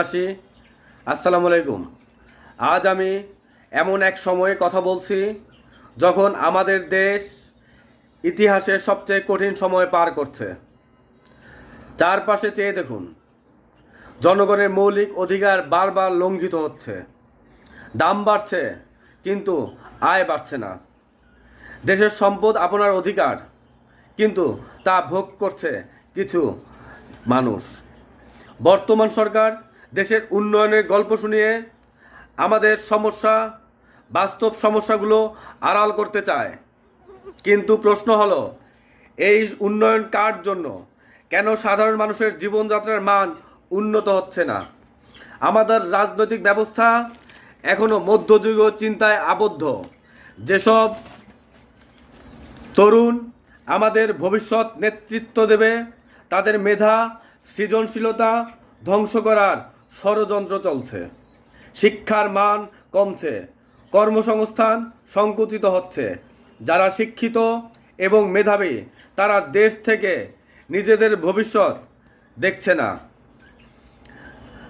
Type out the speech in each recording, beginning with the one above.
আসি। আসসালামু আলাইকুম। আজ আমি এমন এক সময়ে কথা বলছি যখন আমাদের দেশ ইতিহাসের সবচেয়ে কঠিন সময় পার করছে। চারপাশে চেয়ে দেখুন, জনগণের মৌলিক অধিকার বারবার লঙ্ঘিত হচ্ছে। দাম বাড়ছে কিন্তু আয় বাড়ছে না। দেশের সম্পদ আপনার অধিকার, কিন্তু তা ভোগ করছে কিছু মানুষ। বর্তমান সরকার দেশের উন্নয়নের গল্প শুনিয়ে আমাদের বাস্তব সমস্যাগুলো আড়াল করতে চায়। কিন্তু প্রশ্ন হলো, এই উন্নয়ন কার জন্য? কেন সাধারণ মানুষের জীবনযাত্রার মান উন্নত হচ্ছে না? আমাদের রাজনৈতিক ব্যবস্থা এখনো মধ্যযুগীয় চিন্তায় আবদ্ধ। যেসব তরুণ আমাদের ভবিষ্যৎ নেতৃত্ব দেবে, তাদের মেধা সৃজনশীলতা ধ্বংস করার ষড়যন্ত্র চলছে। শিক্ষার মান কমছে, কর্মসংস্থান সংকুচিত হচ্ছে। যারা শিক্ষিত এবং মেধাবী তারা দেশ থেকে নিজেদের ভবিষ্যৎ দেখছে না।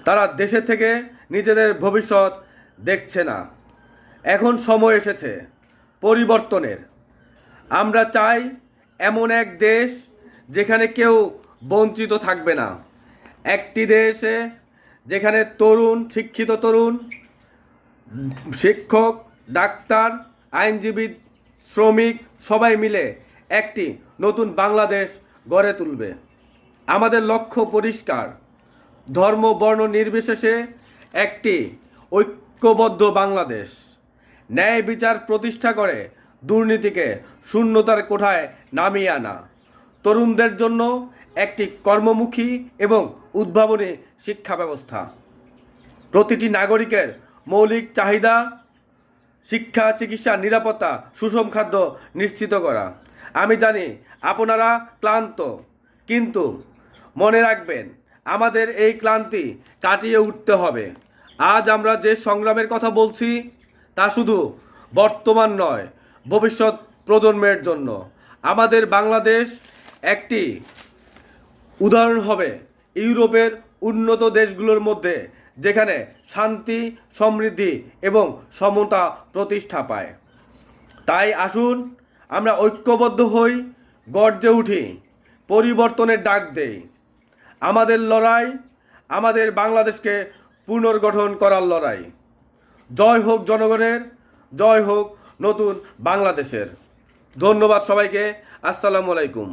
তারা দেশে থেকে নিজেদের ভবিষ্যৎ দেখছে না। এখন সময় এসেছে পরিবর্তনের। আমরা চাই এমন এক দেশ যেখানে কেউ বঞ্চিত থাকবে না। একটি দেশে যেখানে শিক্ষিত তরুণ, শিক্ষক, ডাক্তার, আইনজীবী, শ্রমিক সবাই মিলে একটি নতুন বাংলাদেশ গড়ে তুলবে। আমাদের লক্ষ্য পরিষ্কার, ধর্ম বর্ণ নির্বিশেষে একটি ঐক্যবদ্ধ বাংলাদেশ। ন্যায় বিচার প্রতিষ্ঠা করে দুর্নীতিকে শূন্যতার কোঠায় নামিয়ে আনা। তরুণদের জন্য একটি কর্মমুখী এবং উদ্ভাবনী শিক্ষা ব্যবস্থা। প্রতিটি নাগরিকের মৌলিক চাহিদা, শিক্ষা, চিকিৎসা, নিরাপত্তা, সুষম খাদ্য নিশ্চিত করা। আমি জানি আপনারা ক্লান্ত, কিন্তু মনে রাখবেন, আমাদের এই ক্লান্তি কাটিয়ে উঠতে হবে। আজ আমরা যে সংগ্রামের কথা বলছি তা শুধু বর্তমান নয়, ভবিষ্যৎ প্রজন্মের জন্য। আমাদের বাংলাদেশ একটি উদাহরণ হবে ইউরোপের উন্নত দেশগুলোর মধ্যে, যেখানে শান্তি, সমৃদ্ধি এবং সমতা প্রতিষ্ঠা পায়। তাই আসুন আমরা ঐক্যবদ্ধ হই, গর্জে উঠি, পরিবর্তনের ডাক দেই। আমাদের লড়াই আমাদের বাংলাদেশকে পুনর্গঠন করার লড়াই। জয় হোক জনগণের, জয় হোক নতুন বাংলাদেশের। ধন্যবাদ সবাইকে। আসসালামু আলাইকুম।